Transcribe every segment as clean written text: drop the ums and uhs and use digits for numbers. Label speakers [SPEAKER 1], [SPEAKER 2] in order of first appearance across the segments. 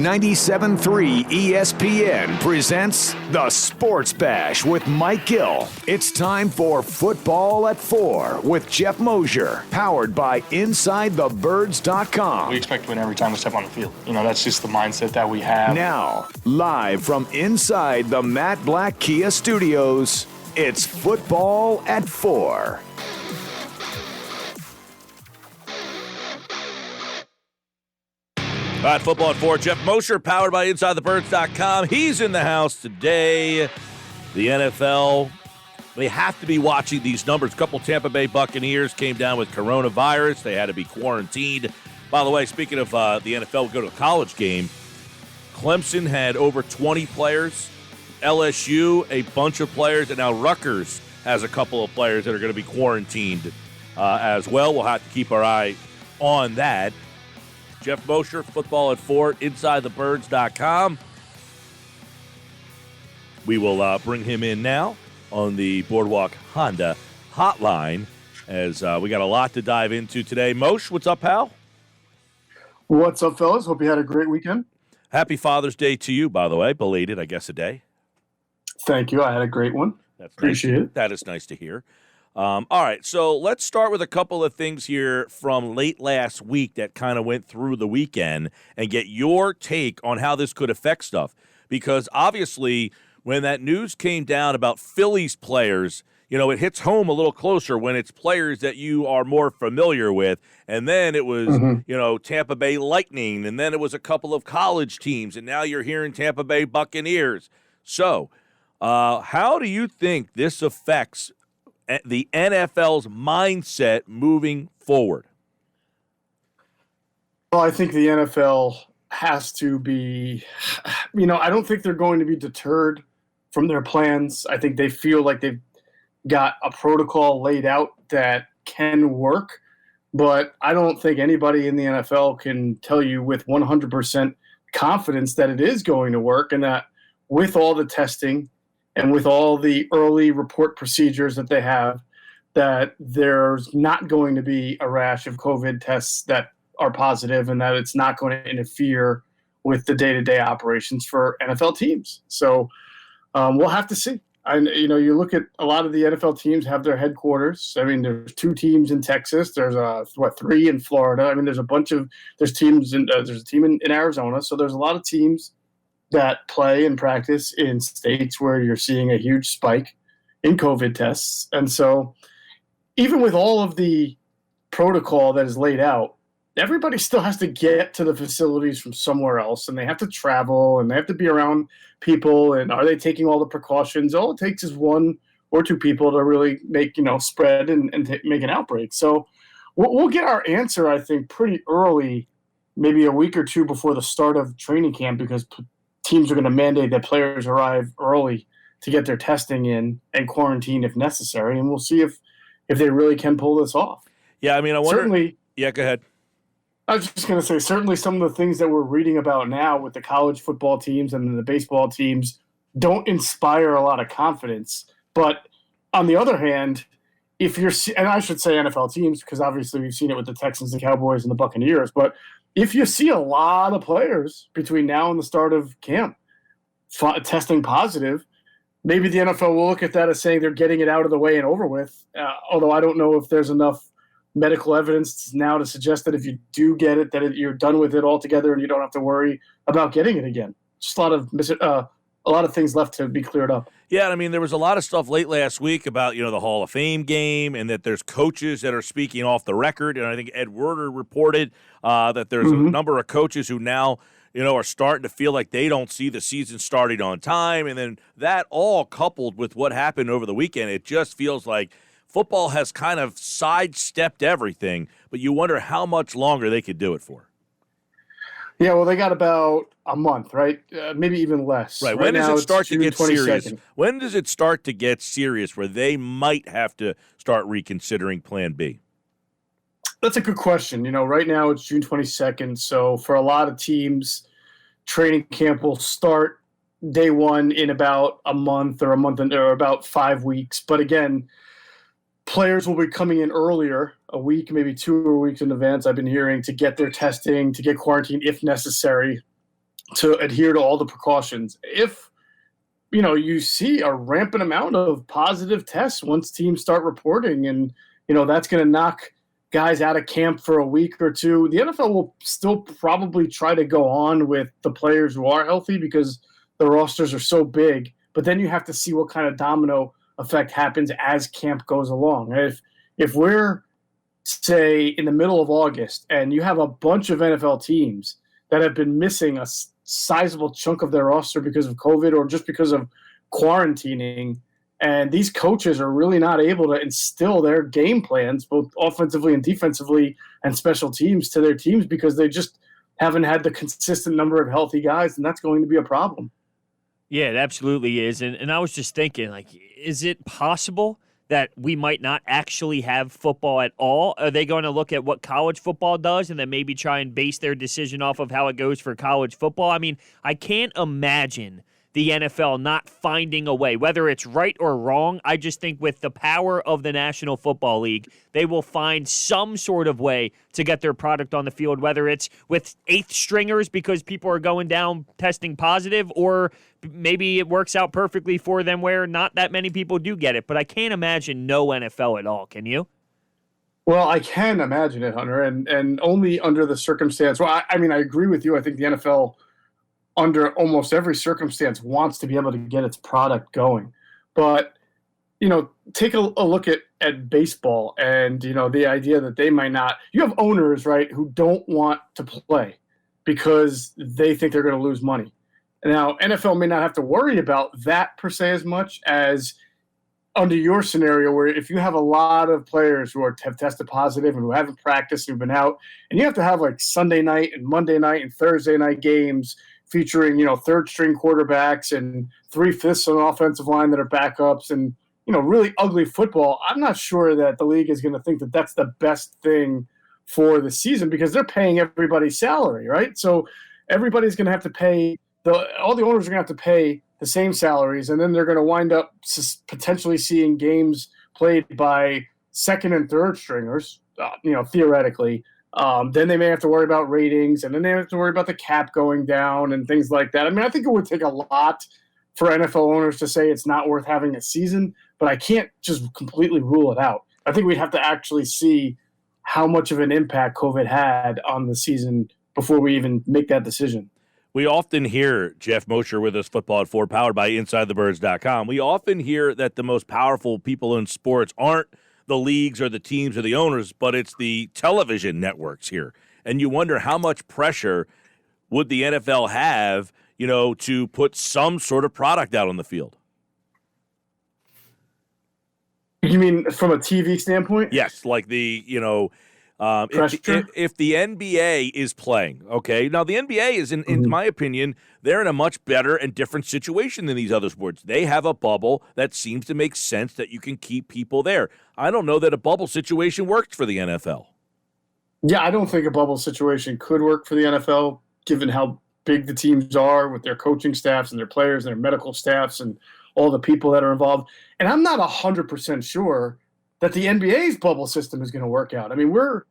[SPEAKER 1] 97.3 ESPN presents The Sports Bash with Mike Gill. It's time for Football at 4 with Geoff Mosher, powered by InsideTheBirds.com.
[SPEAKER 2] We expect to win every time we step on the field. That's just the mindset that we have.
[SPEAKER 1] Now, live from inside the Matt Black Kia Studios, it's Football at 4.
[SPEAKER 3] All right, Football at 4. Geoff Mosher, powered by InsideTheBirds.com. He's in the house today. The NFL, they have to be watching these numbers. A couple Tampa Bay Buccaneers came down with coronavirus. They had to be quarantined. By the way, speaking of the NFL, we go to a college game. Clemson had over 20 players. LSU, a bunch of players. And now Rutgers has a couple of players that are going to be quarantined as well. We'll have to keep our eye on that. Geoff Mosher, Football at 4, InsideTheBirds.com. We will bring him in now on the Boardwalk Honda hotline as we got a lot to dive into today. Mosh, what's up, pal?
[SPEAKER 4] What's up, fellas? Hope you had a great weekend.
[SPEAKER 3] Happy Father's Day to you, by the way. Belated, I guess, a day.
[SPEAKER 4] Thank you. I had a great one. Appreciate it.
[SPEAKER 3] That is nice to hear. All right, so let's start with a couple of things here from late last week that kind of went through the weekend and get your take on how this could affect stuff. Because obviously, when that news came down about Phillies players, it hits home a little closer when it's players that you are more familiar with. And then it was, Tampa Bay Lightning, and then it was a couple of college teams, and now you're hearing Tampa Bay Buccaneers. So how do you think this affects the NFL's mindset moving forward?
[SPEAKER 4] Well, I think the NFL has to be, I don't think they're going to be deterred from their plans. I think they feel like they've got a protocol laid out that can work, but I don't think anybody in the NFL can tell you with 100% confidence that it is going to work, and that with all the testing and with all the early report procedures that they have, that there's not going to be a rash of COVID tests that are positive, and that it's not going to interfere with the day-to-day operations for NFL teams. So we'll have to see. You look at a lot of the NFL teams have their headquarters. I mean, there's 2 teams in Texas. There's 3 in Florida. I mean, there's teams there's a team in Arizona. So there's a lot of teams that play and practice in states where you're seeing a huge spike in COVID tests. And so even with all of the protocol that is laid out, everybody still has to get to the facilities from somewhere else, and they have to travel, and they have to be around people. And are they taking all the precautions? All it takes is 1 or 2 people to really make, spread and make an outbreak. So we'll get our answer, I think, pretty early, maybe a week or 2 before the start of training camp, because teams are going to mandate that players arrive early to get their testing in and quarantine if necessary. And we'll see if they really can pull this off.
[SPEAKER 3] Yeah, I mean, I wonder.
[SPEAKER 4] Certainly.
[SPEAKER 3] Yeah, go ahead.
[SPEAKER 4] I was just going to say, certainly some of the things that we're reading about now with the college football teams and the baseball teams don't inspire a lot of confidence. But on the other hand, and I should say NFL teams, because obviously we've seen it with the Texans, the Cowboys, and the Buccaneers, but if you see a lot of players between now and the start of camp testing positive, maybe the NFL will look at that as saying they're getting it out of the way and over with, although I don't know if there's enough medical evidence now to suggest that if you do get it, that you're done with it altogether and you don't have to worry about getting it again. Just a lot of things left to be cleared up.
[SPEAKER 3] Yeah, I mean, there was a lot of stuff late last week about, the Hall of Fame game, and that there's coaches that are speaking off the record. And I think Ed Werder reported that there's a number of coaches who now, are starting to feel like they don't see the season starting on time. And then that all coupled with what happened over the weekend, it just feels like football has kind of sidestepped everything, but you wonder how much longer they could do it for.
[SPEAKER 4] Yeah, well, they got about a month, right? Maybe even less.
[SPEAKER 3] Right. When does it start to get serious? When does it start to get serious where they might have to start reconsidering Plan B?
[SPEAKER 4] That's a good question. Right now it's June 22nd. So for a lot of teams, training camp will start day 1 in about a month or about 5 weeks. But again, players will be coming in earlier, a week, maybe 2 weeks in advance, I've been hearing, to get their testing, to get quarantined if necessary. to adhere to all the precautions. If you see a rampant amount of positive tests once teams start reporting, and that's going to knock guys out of camp for a week or two, the NFL will still probably try to go on with the players who are healthy because the rosters are so big. But then you have to see what kind of domino effect happens as camp goes along. If we're, say, in the middle of August and you have a bunch of NFL teams that have been missing a sizable chunk of their roster because of COVID or just because of quarantining, and these coaches are really not able to instill their game plans, both offensively and defensively and special teams, to their teams because they just haven't had the consistent number of healthy guys, and that's going to be a problem.
[SPEAKER 5] Yeah, it absolutely is. And I was just thinking, is it possible that we might not actually have football at all? Are they going to look at what college football does and then maybe try and base their decision off of how it goes for college football? I mean, I can't imagine the NFL not finding a way, whether it's right or wrong. I just think with the power of the National Football League, they will find some sort of way to get their product on the field, whether it's with eighth stringers because people are going down testing positive, or maybe it works out perfectly for them where not that many people do get it. But I can't imagine no NFL at all. Can you?
[SPEAKER 4] Well, I can imagine it, Hunter, and only under the circumstance. Well, I mean, I agree with you. I think the NFL, under almost every circumstance, wants to be able to get its product going. But, take a look at baseball and, the idea that they might not – you have owners, right, who don't want to play because they think they're going to lose money. Now, NFL may not have to worry about that per se as much as under your scenario, where if you have a lot of players who have tested positive and who haven't practiced and who've been out, and you have to have Sunday night and Monday night and Thursday night games – featuring, third-string quarterbacks and 3/5 of an offensive line that are backups and, really ugly football, I'm not sure that the league is going to think that that's the best thing for the season because they're paying everybody's salary, right? So everybody's going to have to pay all the owners are going to have to pay the same salaries, and then they're going to wind up potentially seeing games played by second and third stringers, theoretically. Then they may have to worry about ratings, and then they have to worry about the cap going down and things like that. I mean, I think it would take a lot for NFL owners to say it's not worth having a season, but I can't just completely rule it out. I think we'd have to actually see how much of an impact COVID had on the season before we even make that decision.
[SPEAKER 3] We often hear, Geoff Mosher with us, Football at 4, powered by InsideTheBirds.com. We often hear that the most powerful people in sports aren't the leagues or the teams or the owners, but it's the television networks here. And you wonder how much pressure would the NFL have, to put some sort of product out on the field?
[SPEAKER 4] You mean from a TV standpoint?
[SPEAKER 3] Yes, like the, if the NBA is playing, okay? Now, the NBA is, in my opinion, they're in a much better and different situation than these other sports. They have a bubble that seems to make sense that you can keep people there. I don't know that a bubble situation works for the NFL.
[SPEAKER 4] Yeah, I don't think a bubble situation could work for the NFL, given how big the teams are with their coaching staffs and their players and their medical staffs and all the people that are involved. And I'm not 100% sure that the NBA's bubble system is going to work out. I mean, we're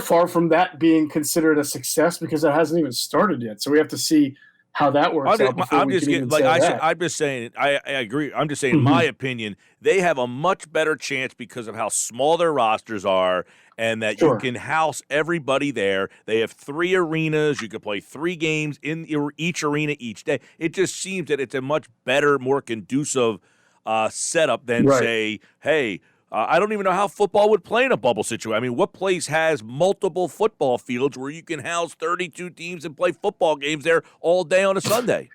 [SPEAKER 4] far from that being considered a success because it hasn't even started yet. So we have to see how that works out before we can even say that.
[SPEAKER 3] I'm just saying, I agree. I'm just saying, in my opinion, they have a much better chance because of how small their rosters are and that you can house everybody there. They have 3 arenas. You can play 3 games in each arena each day. It just seems that it's a much better, more conducive setup than, say, hey, I don't even know how football would play in a bubble situation. I mean, what place has multiple football fields where you can house 32 teams and play football games there all day on a Sunday?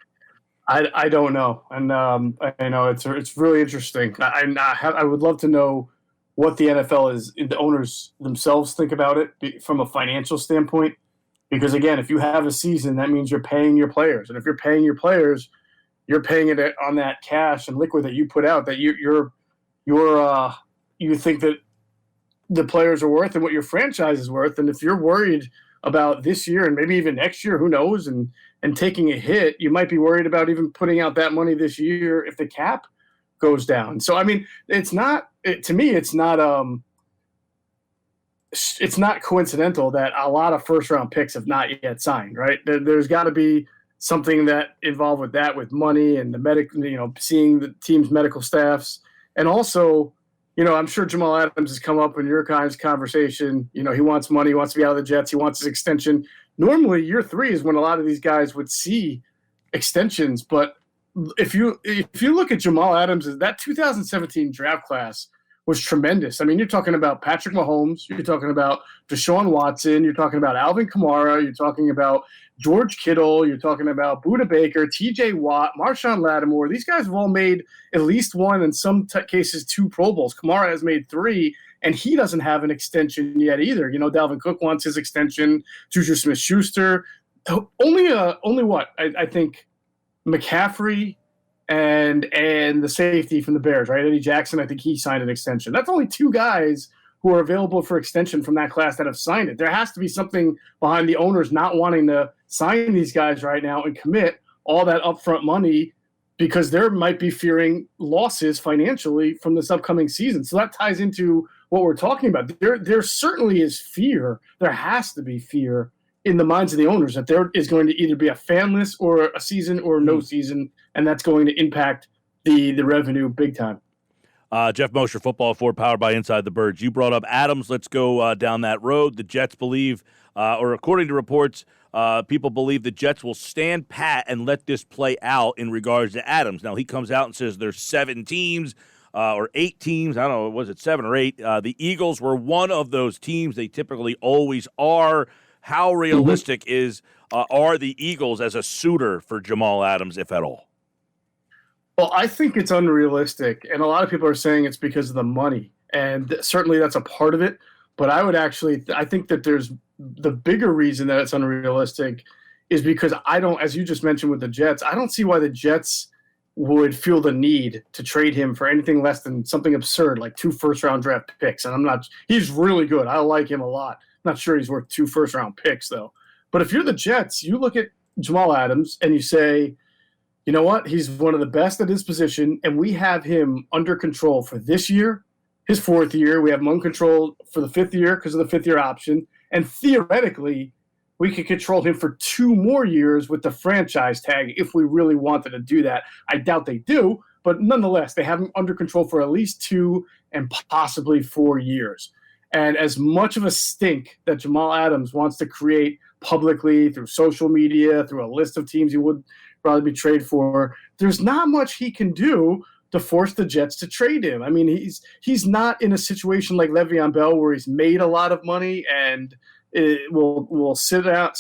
[SPEAKER 4] I don't know, and I know it's really interesting. I would love to know what the NFL is, the owners themselves think about it from a financial standpoint. Because again, if you have a season, that means you're paying your players, and if you're paying your players, you're paying it on that cash and liquid that you put out that you think that the players are worth and what your franchise is worth. And if you're worried about this year and maybe even next year, who knows, and taking a hit, you might be worried about even putting out that money this year if the cap goes down. So, I mean, to me, it's not it's not coincidental that a lot of first-round picks have not yet signed, right? There's got to be something that involved with that, with money and the seeing the team's medical staffs. And also, I'm sure Jamal Adams has come up in your guys' conversation. He wants money, he wants to be out of the Jets, he wants his extension. Normally, year 3 is when a lot of these guys would see extensions. But if you look at Jamal Adams, that 2017 draft class was tremendous. I mean, you're talking about Patrick Mahomes, you're talking about Deshaun Watson, you're talking about Alvin Kamara, you're talking about George Kittle, you're talking about Budda Baker, TJ Watt, Marshawn Lattimore. These guys have all made at least one, in some cases 2 Pro Bowls. Kamara has made 3, and he doesn't have an extension yet either. Dalvin Cook wants his extension. Juju Smith-Schuster. Only what? I think McCaffrey and the safety from the Bears, right? Eddie Jackson, I think he signed an extension. That's only 2 guys who are available for extension from that class that have signed it. There has to be something behind the owners not wanting to sign these guys right now and commit all that upfront money, because they might be fearing losses financially from this upcoming season. So that ties into what we're talking about. There certainly is fear. There has to be fear in the minds of the owners that there is going to either be a fanless or a season or no season, and that's going to impact the revenue big time.
[SPEAKER 3] Geoff Mosher, Football 4, powered by Inside the Birds. You brought up Adams. Let's go down that road. The Jets believe, or according to reports, people believe the Jets will stand pat and let this play out in regards to Adams. Now, he comes out and says there's 7 teams or 8 teams. I don't know, was it 7 or 8? The Eagles were one of those teams. They typically always are. How realistic are the Eagles as a suitor for Jamal Adams, if at all?
[SPEAKER 4] Well, I think it's unrealistic, and a lot of people are saying it's because of the money, and certainly that's a part of it. But I think that there's the bigger reason that it's unrealistic is because as you just mentioned with the Jets, I don't see why the Jets would feel the need to trade him for anything less than something absurd like 2 first-round draft picks. And he's really good. I like him a lot. I'm not sure he's worth 2 first-round picks, though. But if you're the Jets, you look at Jamal Adams and you say, you know what? He's one of the best at his position, and we have him under control for this year, his 4th year. We have him under control for the 5th year because of the 5th-year option. And theoretically, we could control him for 2 more years with the franchise tag if we really wanted to do that. I doubt they do, but nonetheless, they have him under control for at least 2 and possibly 4 years. And as much of a stink that Jamal Adams wants to create publicly through social media, through a list of teams he would probably be traded for, there's not much he can do to force the Jets to trade him. I mean, he's not in a situation like Le'Veon Bell where he's made a lot of money and it will sit out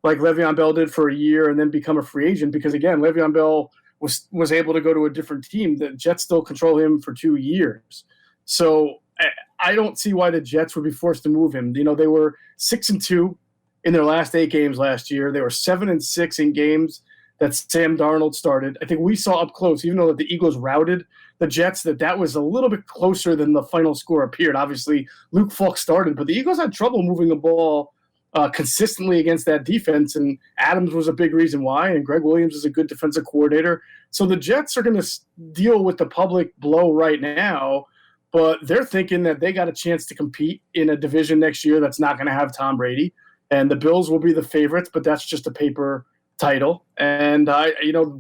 [SPEAKER 4] like Le'Veon Bell did for a year and then become a free agent, because again, Le'Veon Bell was able to go to a different team. The Jets still control him for 2 years. So I don't see why the Jets would be forced to move him. They were 6-2 in their last 8 games last year. They were 7-6 in games that Sam Darnold started. I think we saw up close, even though the Eagles routed the Jets, that was a little bit closer than the final score appeared. Obviously, Luke Falk started, but the Eagles had trouble moving the ball consistently against that defense, and Adams was a big reason why, and Greg Williams is a good defensive coordinator. So the Jets are going to deal with the public blow right now, but they're thinking that they got a chance to compete in a division next year that's not going to have Tom Brady, and the Bills will be the favorites, but that's just a paper title. And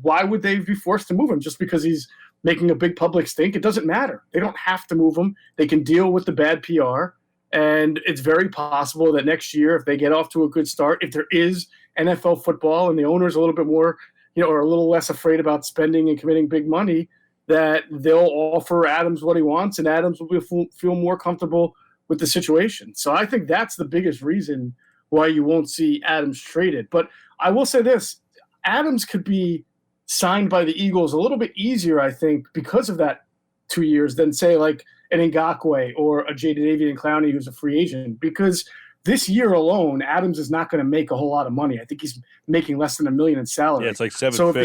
[SPEAKER 4] why would they be forced to move him just because he's making a big public stink? It doesn't matter. They don't have to move him. They can deal with the bad PR. And it's very possible that next year, if they get off to a good start, if there is NFL football and the owner's a little bit more, or a little less afraid about spending and committing big money, that they'll offer Adams what he wants, and Adams will feel more comfortable with the situation. So I think that's the biggest reason why you won't see Adams traded. But I will say this, Adams could be signed by the Eagles a little bit easier, I think, because of that 2 years than, say, like an Ngakoue or a Jadeveon Clowney who's a free agent. Because this year alone, Adams is not going to make a whole lot of money. I think he's making less than $1 million in salary.
[SPEAKER 3] Yeah, it's like $750.
[SPEAKER 4] So if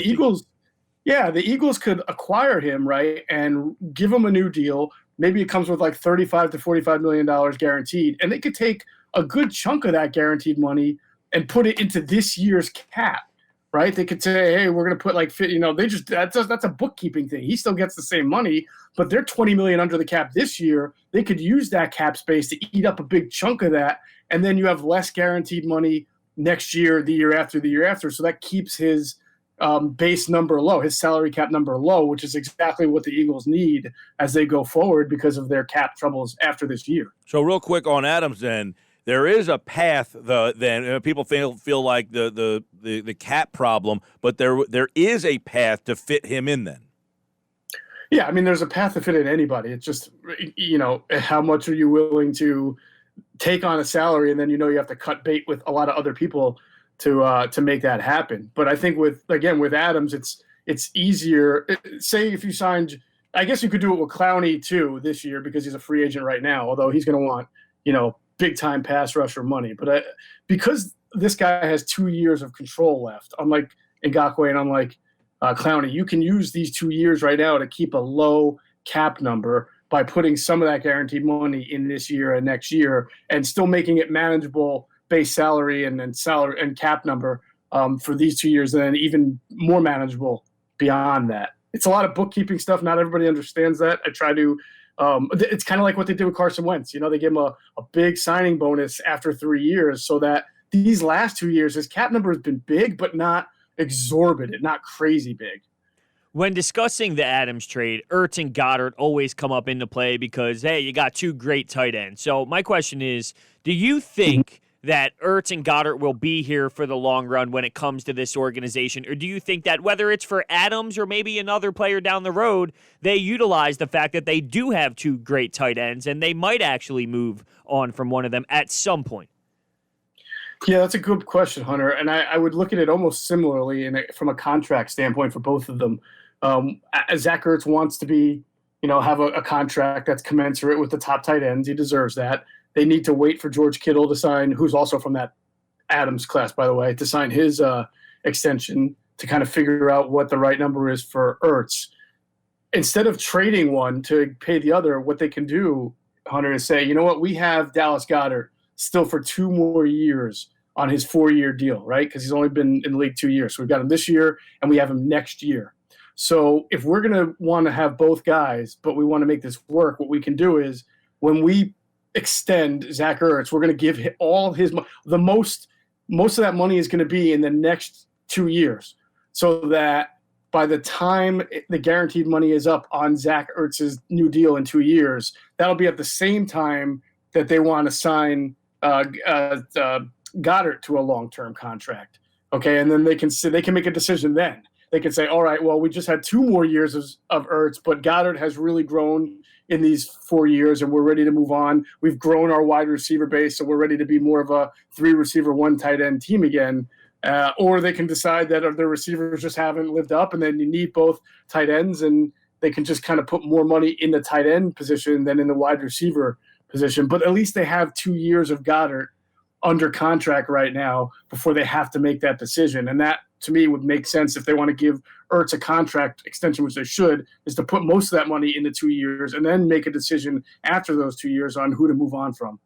[SPEAKER 4] the Eagles could acquire him, right, and give him a new deal, maybe it comes with like $35 to $45 million guaranteed, and they could take a good chunk of that guaranteed money and put it into this year's cap. right? They could say, hey, we're going to put like, that's a bookkeeping thing. He still gets the same money, but they're $20 million under the cap this year. They could use that cap space to eat up a big chunk of that. And then you have less guaranteed money next year, the year after, the year after. So that keeps his base number low, his salary cap number low, which is exactly what the Eagles need as they go forward because of their cap troubles after this year.
[SPEAKER 3] So real quick on Adams then, there is a path. Then people feel like the cap problem, but there is a path to fit him in. Then,
[SPEAKER 4] yeah, I mean, there's a path to fit in anybody. It's just how much are you willing to take on a salary, and then you have to cut bait with a lot of other people to make that happen. But I think with Adams, it's easier. Say if you signed, I guess you could do it with Clowney too this year because he's a free agent right now. Although he's going to want big time pass rusher money. But because this guy has 2 years of control left, unlike Ngakoue and unlike Clowney, you can use these 2 years right now to keep a low cap number by putting some of that guaranteed money in this year and next year, and still making it manageable base salary and salary and cap number for these 2 years, and then even more manageable beyond that. It's a lot of bookkeeping stuff. Not everybody understands that. I try to. It's kind of like what they did with Carson Wentz. They gave him a big signing bonus after 3 years, so that these last 2 years, his cap number has been big, but not exorbitant, not crazy big.
[SPEAKER 5] When discussing the Adams trade, Ertz and Goddard always come up into play because, hey, you got two great tight ends. So my question is, do you think that Ertz and Goddard will be here for the long run when it comes to this organization? Or do you think that whether it's for Adams or maybe another player down the road, they utilize the fact that they do have two great tight ends and they might actually move on from one of them at some point?
[SPEAKER 4] Yeah, that's a good question, Hunter. And I would look at it almost similarly from a contract standpoint for both of them. Zach Ertz wants to be, have a contract that's commensurate with the top tight ends. He deserves that. They need to wait for George Kittle to sign, who's also from that Adams class, by the way, to sign his extension to kind of figure out what the right number is for Ertz. Instead of trading one to pay the other, what they can do, Hunter, is say, you know what, we have Dallas Goedert still for 2 more years on his 4-year deal, right? Because he's only been in the league 2 years. So we've got him this year and we have him next year. So if we're going to want to have both guys, but we want to make this work, what we can do is when we extend Zach Ertz, we're going to give all his most of that money is going to be in the next 2 years, so that by the time the guaranteed money is up on Zach Ertz's new deal in 2 years, that'll be at the same time that they want to sign Goddard to a long-term contract. Okay, and then they can make a decision then. They can say, all right, well, we just had 2 more years of Ertz, but Goddard has really grown in these 4 years, and we're ready to move on. We've grown our wide receiver base, so we're ready to be more of a 3-receiver, 1 tight end team again. Or they can decide that their receivers just haven't lived up, and then you need both tight ends, and they can just kind of put more money in the tight end position than in the wide receiver position. But at least they have 2 years of Goddard under contract right now before they have to make that decision. And that, to me, would make sense if they want to give Ertz a contract extension, which they should, is to put most of that money into 2 years and then make a decision after those 2 years on who to move on from.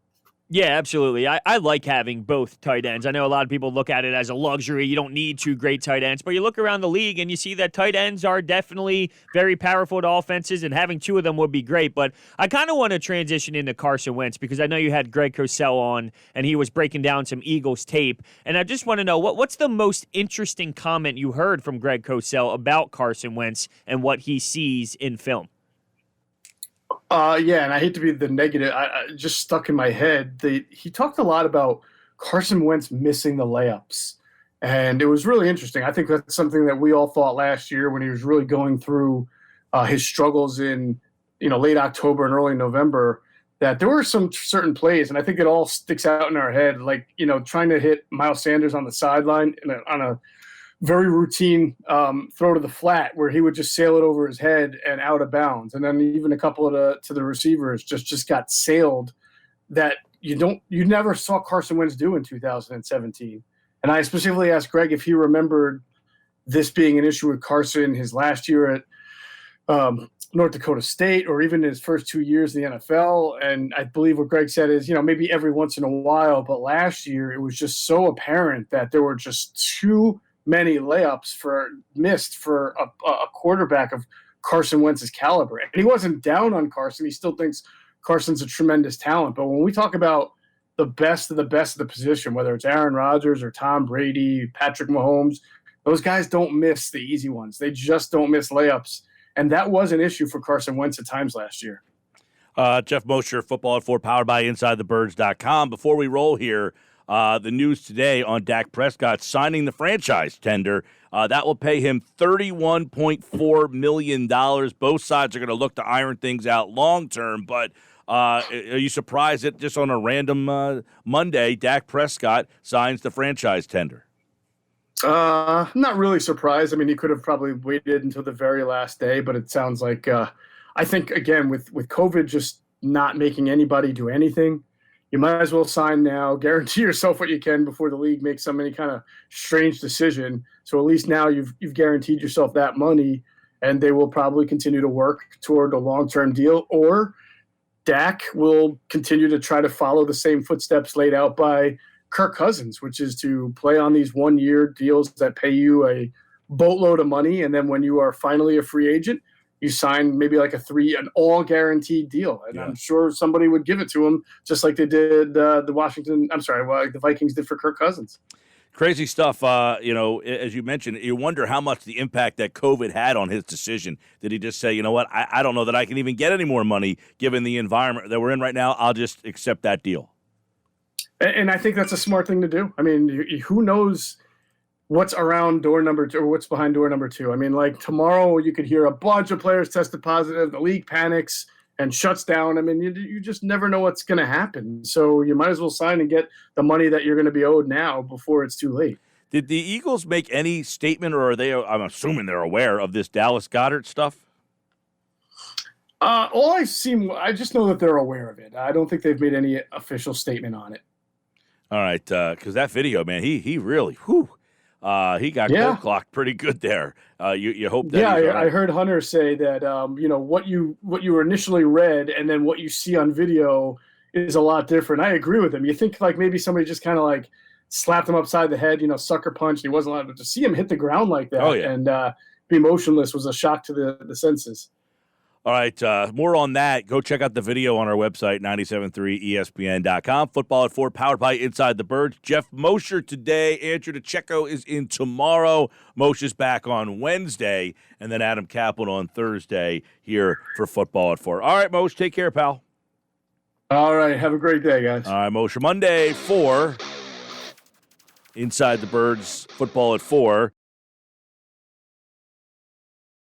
[SPEAKER 5] Yeah, absolutely. I like having both tight ends. I know a lot of people look at it as a luxury. You don't need 2 great tight ends, but you look around the league and you see that tight ends are definitely very powerful to offenses, and having 2 of them would be great. But I kind of want to transition into Carson Wentz because I know you had Greg Cosell on and he was breaking down some Eagles tape. And I just want to know, what's the most interesting comment you heard from Greg Cosell about Carson Wentz and what he sees in film?
[SPEAKER 4] Yeah, and I hate to be the negative. I just stuck in my head. He talked a lot about Carson Wentz missing the layups, and it was really interesting. I think that's something that we all thought last year when he was really going through his struggles in late October and early November, that there were some certain plays, and I think it all sticks out in our head, like trying to hit Miles Sanders on the sideline on a very routine throw to the flat where he would just sail it over his head and out of bounds. And then even a couple to the receivers just got sailed that you never saw Carson Wentz do in 2017. And I specifically asked Greg if he remembered this being an issue with Carson his last year at North Dakota State, or even his first 2 years in the NFL. And I believe what Greg said is, maybe every once in a while, but last year it was just so apparent that there were just too many layups missed for a quarterback of Carson Wentz's caliber. And he wasn't down on Carson. He still thinks Carson's a tremendous talent. But when we talk about the best of the position, whether it's Aaron Rodgers or Tom Brady, Patrick Mahomes, those guys don't miss the easy ones. They just don't miss layups. And that was an issue for Carson Wentz at times last year.
[SPEAKER 3] Geoff Mosher, Football at 4, powered by InsideTheBirds.com. Before we roll here, the news today on Dak Prescott signing the franchise tender. That will pay him $31.4 million. Both sides are going to look to iron things out long term, but are you surprised that just on a random Monday, Dak Prescott signs the franchise tender?
[SPEAKER 4] Not really surprised. I mean, he could have probably waited until the very last day, but it sounds like I think, again, with COVID just not making anybody do anything, you might as well sign now, guarantee yourself what you can before the league makes any kind of strange decision. So at least now you've guaranteed yourself that money, and they will probably continue to work toward a long-term deal, or Dak will continue to try to follow the same footsteps laid out by Kirk Cousins, which is to play on these one-year deals that pay you a boatload of money, and then when you are finally a free agent, you sign maybe like an all guaranteed deal. And I'm sure somebody would give it to him, just like they did the Vikings did for Kirk Cousins.
[SPEAKER 3] Crazy stuff. As you mentioned, you wonder how much the impact that COVID had on his decision. Did he just say, you know what, I don't know that I can even get any more money given the environment that we're in right now. I'll just accept that deal.
[SPEAKER 4] And I think that's a smart thing to do. I mean, who knows what's around door number 2 or what's behind door number 2. I mean, like tomorrow you could hear a bunch of players tested positive, the league panics and shuts down. I mean, you just never know what's going to happen. So you might as well sign and get the money that you're going to be owed now before it's too late.
[SPEAKER 3] Did the Eagles make any statement, or are they, I'm assuming they're aware of this Dallas Goedert stuff?
[SPEAKER 4] All I've seen, I just know that they're aware of it. I don't think they've made any official statement on it.
[SPEAKER 3] All right, because that video, man, he really, he got cold clocked pretty good there. You hope that. Yeah,
[SPEAKER 4] I heard Hunter say that what you initially read and then what you see on video is a lot different. I agree with him. You think like maybe somebody just kind of like slapped him upside the head, sucker punch, and he wasn't allowed to see him hit the ground like that and be motionless was a shock to the senses.
[SPEAKER 3] All right, more on that. Go check out the video on our website, 973ESPN.com. Football at 4, powered by Inside the Birds. Geoff Mosher today. Andrew DeCecco is in tomorrow. Mosher's back on Wednesday, and then Adam Kaplan on Thursday here for Football at 4. All right, Mosher, take care, pal.
[SPEAKER 4] All right, have a great day, guys.
[SPEAKER 3] All right, Mosher, Monday, 4, Inside the Birds, Football at 4.